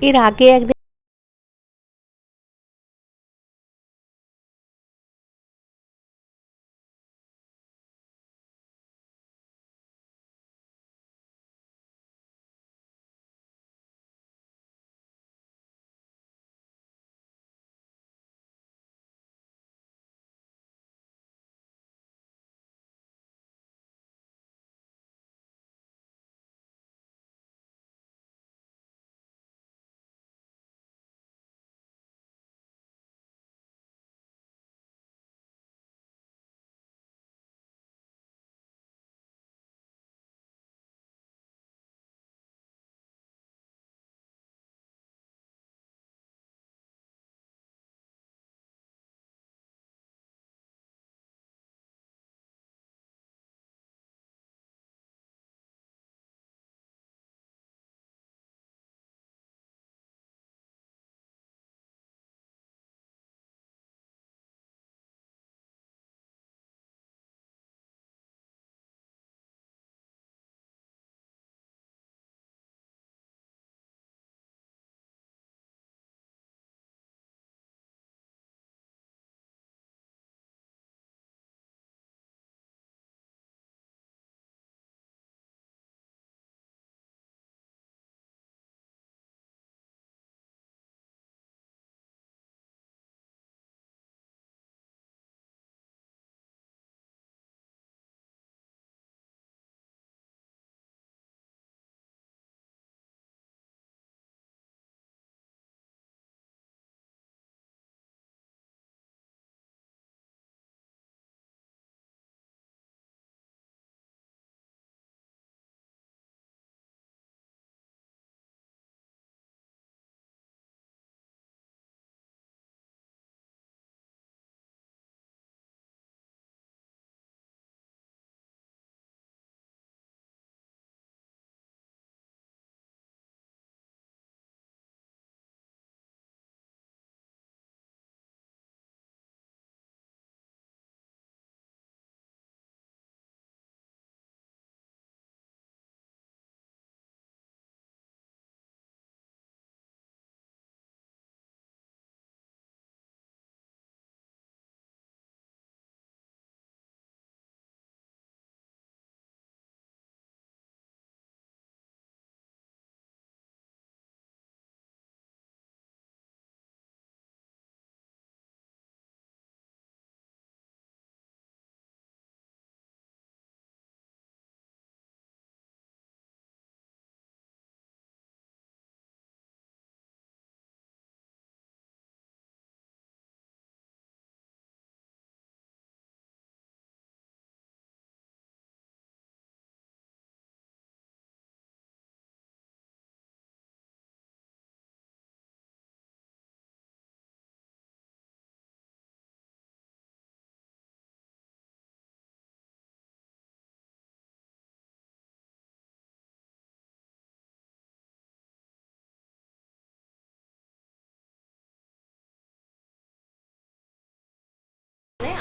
এর আগে একদিন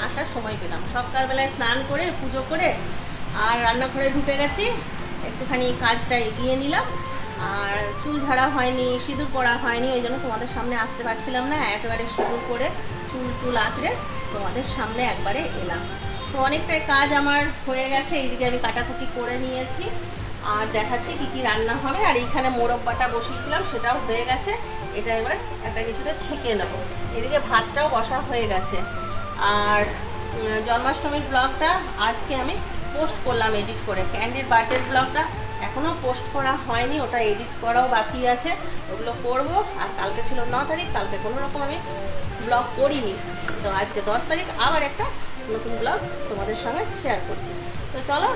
আসার সময় পেলাম, সকালবেলায় স্নান করে পুজো করে আর রান্নাঘরে ঢুকে গেছি, একটুখানি কাজটা এগিয়ে নিলাম। আর চুল ঝাড়া হয়নি, সিঁদুর পরা হয়নি, ওই জন্য তোমাদের সামনে আসতে পারছিলাম না। একেবারে সিঁদুর করে চুল টুল আঁচড়ে তোমাদের সামনে একবারে এলাম। তো অনেকটাই কাজ আমার হয়ে গেছে, এইদিকে আমি কাটাকুটি করে নিয়েছি আর দেখাচ্ছি কি কি রান্না হবে। আর এইখানে মোরব্বাটা বসিয়েছিলাম, সেটাও হয়ে গেছে। এটা এবার একটা কিছুটা ছেঁকে নেবো। এদিকে ভাতটাও বসা হয়ে গেছে। আর জন্মাষ্টমীর ব্লগটা আজকে আমি পোস্ট করলাম এডিট করে। ক্যান্ডির বার্থডের ব্লগটা এখনও পোস্ট করা হয়নি, ওটা এডিট করাও বাকি আছে, ওগুলো করব। আর কালকে ছিল 9 তারিখ, কালকে কোনো রকম আমি ব্লগ করিনি। তো আজকে 10 তারিখ আবার একটা নতুন ব্লগ তোমাদের সঙ্গে শেয়ার করছি। তো চলো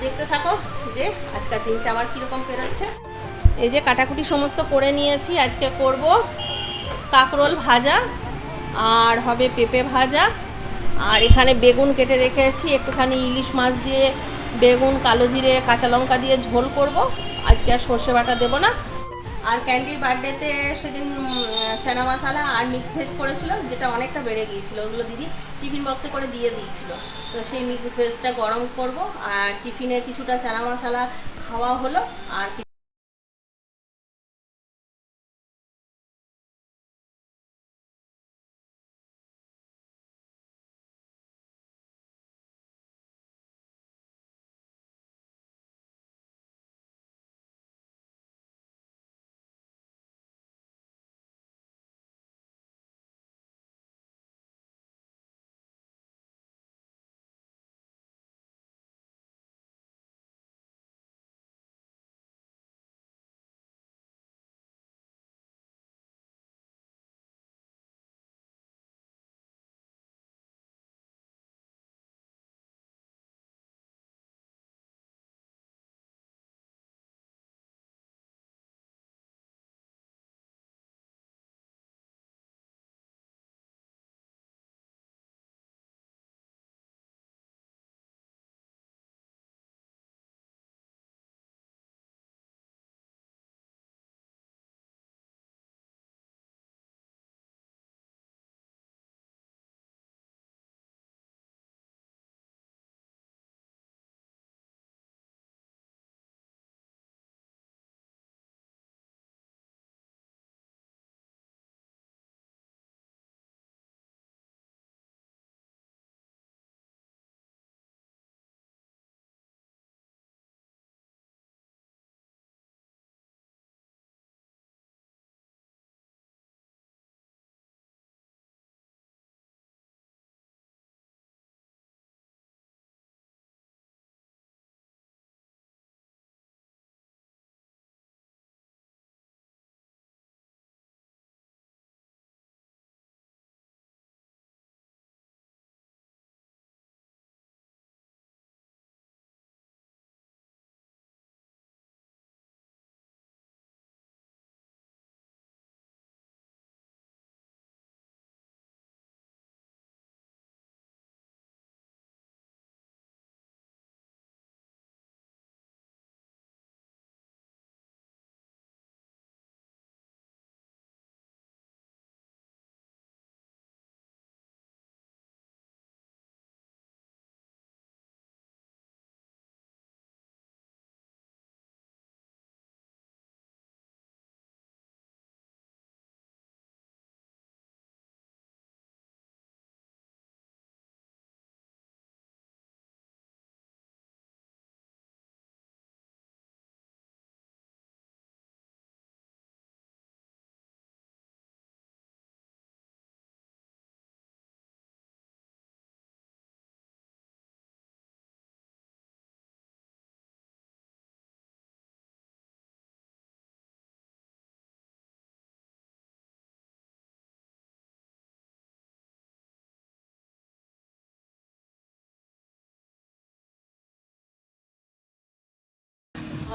দেখতে থাকো যে আজকের দিনটা আমার কীরকম পেরোচ্ছে। এই যে কাটাকুটি সমস্ত করে নিয়েছি। আজকে করব কাঁকরোল ভাজা আর হবে পেঁপে ভাজা। আর এখানে বেগুন কেটে রেখেছি, একটুখানি ইলিশ মাছ দিয়ে বেগুন, কালো জিরে, কাঁচা লঙ্কা দিয়ে ঝোল করব। আজকে আর সর্ষে বাটা দেবো না। আর ক্যান্ডির বার্থডেতে সেদিন চানা মশলা আর মিক্স ভেজ করেছিল, যেটা অনেকটা বেড়ে গিয়েছিল, ওগুলো দিদি টিফিন বক্সে করে দিয়ে দিয়েছিল। তো সেই মিক্স ভেজটা গরম করব। আর টিফিনের কিছুটা চানা মশলা খাওয়া হলো। আর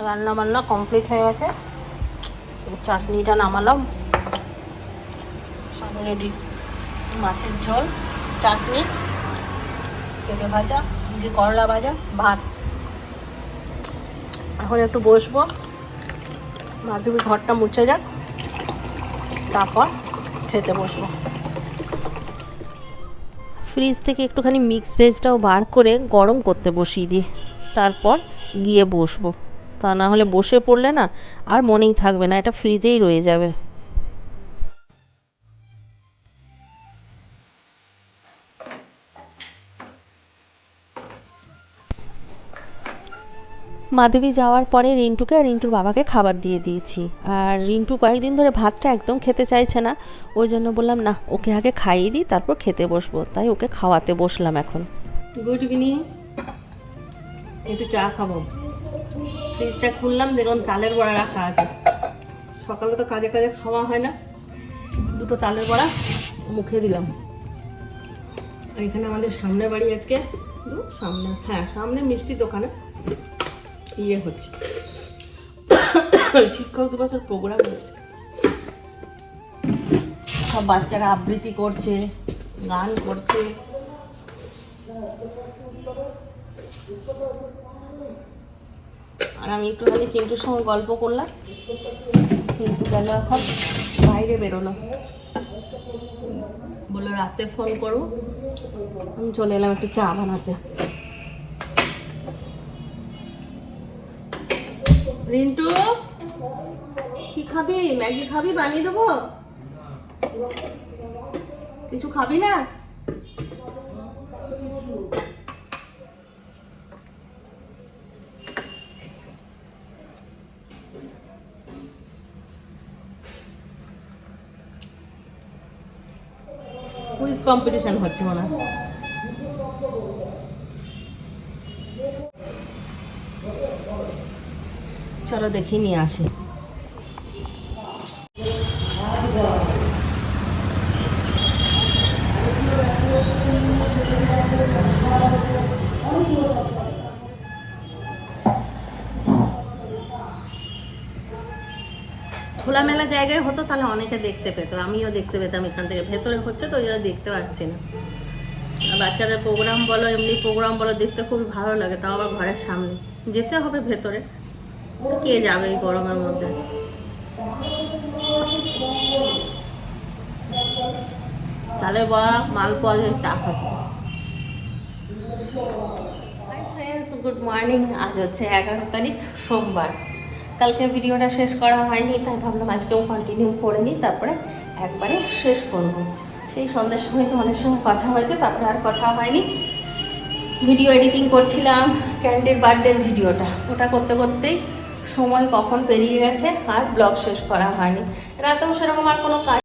রান্না বান্না কমপ্লিট হয়ে গেছে, চাটনিটা নামালাম, সব রেডি, মাছের ঝোল, চাটনি, পেঁপে ভাজা, করলা ভাজা, ভাত। এখন একটু বসবো, মাধবী ঘরটা মুছে যাক, তারপর খেতে বসবো। ফ্রিজ থেকে একটুখানি মিক্স ভেজটাও বার করে গরম করতে বসিয়ে দিই, তারপর গিয়ে বসবো। তা না হলে বসে পড়লে না আর মনেই থাকবে না, এটা ফ্রিজেই রয়ে যাবে। মাধবী যাওয়ার পরে রিন্টুকে আর রিন্টুর বাবাকে খাবার দিয়ে দিয়েছি। আর রিন্টু কয়েকদিন ধরে ভাতটা একদম খেতে চাইছে না, ওই জন্য বললাম না, ওকে আগে খাইয়ে দিই, তারপর খেতে বসবো। তাই ওকে খাওয়াতে বসলাম এখন। গুড ইভিনিং, একটু চা খাবো। ফ্রিজটা খুললাম, দেখুন তালের বড়া রাখা আছে। সকালে তো কাজে কাজে খাওয়া হয় না, দুটো তালের বড়া মুখে দিলাম। আর এখানে আমাদের সামনে বাড়ি, আজকে সামনে, হ্যাঁ সামনে মিষ্টি দোকানে ইয়ে হচ্ছে, শিক্ষক দিবসের প্রোগ্রাম হচ্ছে। সব বাচ্চারা আবৃত্তি করছে, গান করছে। আর আমি একটুখানি চিন্টুর সঙ্গে গল্প করলাম। চিন্টু গেল এখন বাইরে, বেরোলো, বললো রাতে ফোন করবো। আমি চলে এলাম একটু চা বানাতে। রিন্টু কি খাবি? ম্যাগি খাবি? বানিয়ে দেবো? কিছু খাবি না? কুইজ কম্পিটিশন হচ্ছে মনে হয়। চলো দেখি নিয়ে আসি। খোলামেলা জায়গায় হতো তাহলে অনেকে দেখতে পেত, আমিও দেখতে পেতাম। এখান থেকে ভেতরে হচ্ছে তো ওই জন্য দেখতে পাচ্ছি না। বাচ্চাদের প্রোগ্রাম বলো, এমনি প্রোগ্রাম বলো, দেখতে খুবই ভালো লাগে। তাও আবার ঘরের সামনে, যেতে হবে ভেতরে, কে যাবে এই গরমের মধ্যে। তাহলে বড়া মাল পাওয়া যায়, টাকা। Hi friends, good morning. আজ হচ্ছে 11 তারিখ, সোমবার। কালকে ভিডিওটা শেষ করা হয়নি, তাই ভাবলাম আজকেও কন্টিনিউ করে নিই, তারপরে একবারে শেষ করব। সেই সন্ধ্যের সময় তোমাদের সঙ্গে কথা হয়েছে, তারপরে আর কথা হয়নি। ভিডিও এডিটিং করছিলাম, ক্যান্ডির বার্থডের ভিডিওটা, ওটা করতে করতেই সময় কখন পেরিয়ে গেছে, আর ব্লগ শেষ করা হয়নি। রাতেও সেরকম আর কোনো কাজ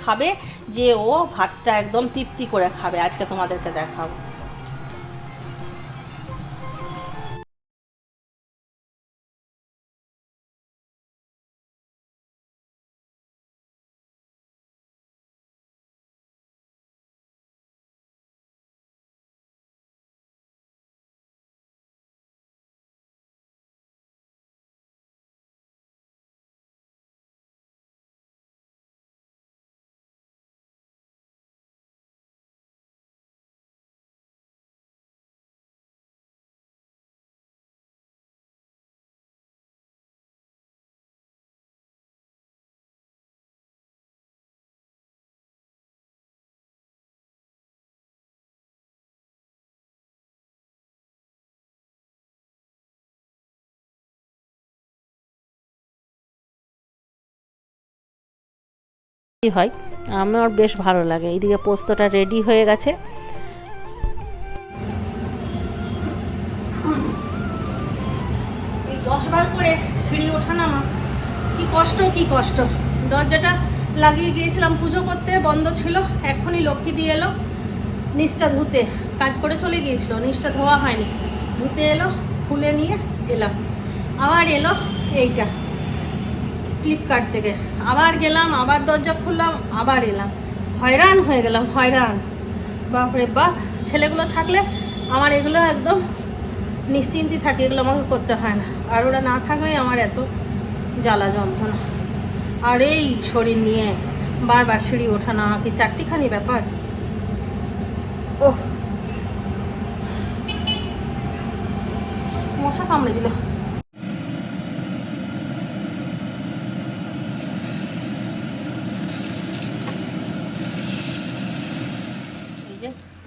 খাবে যে ও ভাতটা একদম তৃপ্তি করে খাবে। আজকে তোমাদেরকে দেখাবো। হয় আমার বেশ ভালো লাগে। এইদিকে পোস্তটা রেডি হয়ে গেছে। এই 10 বার করে সিঁড়ি ওঠা নামা কি কষ্ট, কি কষ্ট। দরজাটা লাগিয়ে গিয়েছিলাম পুজো করতে, বন্ধ ছিল। এখনই লক্ষ্মী দিয়ে এলো নিচটা ধুতে, কাজ করে চলে গিয়েছিল, নিচটা ধোয়া হয়নি, ধুতে এলো, খুলে নিয়ে এলাম। আবার এলো এইটা ফ্লিপকার্ট থেকে, আবার গেলাম, আবার দরজা খুললাম, আবার এলাম। হয়রান হয়ে গেলাম, হয়রান। বাপরে বাপ, ছেলেগুলো থাকলে আমার এগুলো একদম নিশ্চিন্তি থাকে, এগুলো আমাকে করতে হয় না। আর ওরা না থাকলেই আমার এত জ্বালা যন্ত্রণা। আর এই শরীর নিয়ে বারবার সিঁড়ি ওঠা নামা কি চারটিখানি ব্যাপার। ওহ, মশা কামড়ে দিল।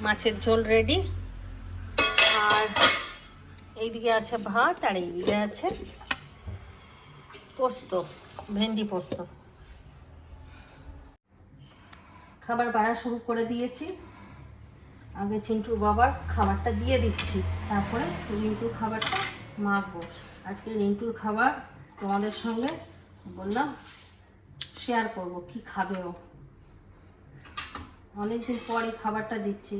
মাছের ঝোল রেডি, আর এইদিকে আছে ভাত, আর এইদিকে আছে পোস্ত, ভেন্ডি পোস্ত। খাবার বাড়া শুরু করে দিয়েছি। আগে চিন্টুর বাবার খাবারটা দিয়ে দিচ্ছি, তারপরে রিন্টুর খাবারটা মাখবো। আজকে রিন্টুর খাবার তোমাদের সঙ্গে বললাম শেয়ার করব, কি খাবে ও। অনেকদিন পরে খাবারটা দিচ্ছি।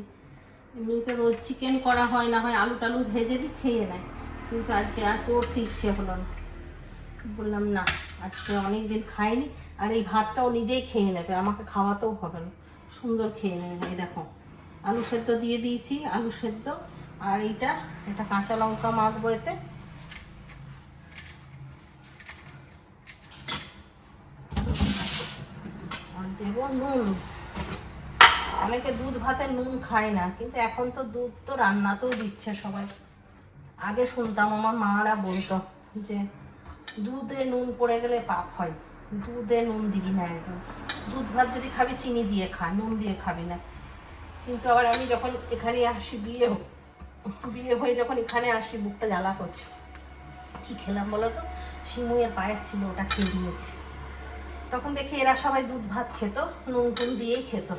এমনিতে রোজ চিকেন করা হয়, না হয় আলু টালু ভেজে দিই, খেয়ে নেয়, কিন্তু আজকে আর করতে ইচ্ছে হলো না। বললাম না, আজকে অনেকদিন খাইনি, আর এই ভাতটাও নিজেই খেয়ে নেবে, আমাকে খাওয়াতেও হবে না, সুন্দর খেয়ে নেবে। এই দেখো আলু সেদ্ধ দিয়ে দিয়েছি, আলু সেদ্ধ, আর এটা কাঁচা লঙ্কা মাখবো এতে। আর দেবো নুন। অনেকে দুধ ভাতে নুন খায় না, কিন্তু এখন তো দুধ তো রান্নাতেও দিচ্ছে সবাই। আগে শুনতাম আমার মারা বলতো যে দুধে নুন পড়ে গেলে পাপ হয়, দুধে নুন দিবি না একদম। দুধ ভাত যদি খাবি চিনি দিয়ে খা, নুন দিয়ে খাবি না। কিন্তু আবার আমি যখন এখানে আসি, বিয়ে হয়ে যখন এখানে আসি, বুকটা জ্বালা করছে। কি খেলাম বলো তো, সিমুইয়ের পায়েস ছিল, ওটা খেয়ে নিয়েছি। তখন দেখি এরা সবাই দুধ ভাত খেত, নুন টুন দিয়েই খেত।